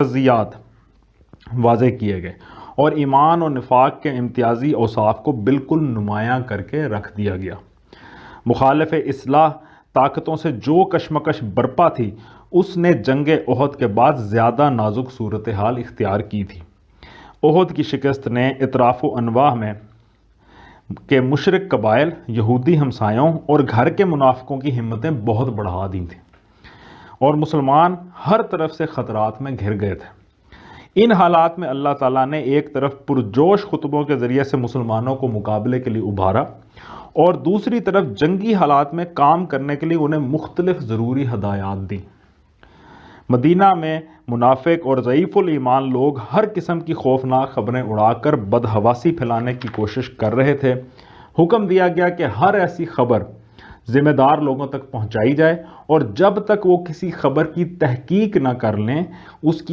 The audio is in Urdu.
جزیات واضح کیے گئے اور ایمان اور نفاق کے امتیازی اوصاف کو بالکل نمایاں کر کے رکھ دیا گیا۔ مخالف اصلاح طاقتوں سے جو کشمکش برپا تھی اس نے جنگ احد کے بعد زیادہ نازک صورتحال اختیار کی تھی۔ احد کی شکست نے اطراف و انواع میں کے مشرک قبائل، یہودی ہمسایوں اور گھر کے منافقوں کی ہمتیں بہت بڑھا دی تھیں اور مسلمان ہر طرف سے خطرات میں گھر گئے تھے۔ ان حالات میں اللہ تعالیٰ نے ایک طرف پرجوش خطبوں کے ذریعے سے مسلمانوں کو مقابلے کے لیے ابھارا اور دوسری طرف جنگی حالات میں کام کرنے کے لیے انہیں مختلف ضروری ہدایات دیں۔ مدینہ میں منافق اور ضعیف الایمان لوگ ہر قسم کی خوفناک خبریں اڑا کر بدحواسی پھیلانے کی کوشش کر رہے تھے۔ حکم دیا گیا کہ ہر ایسی خبر ذمہ دار لوگوں تک پہنچائی جائے اور جب تک وہ کسی خبر کی تحقیق نہ کر لیں اس کی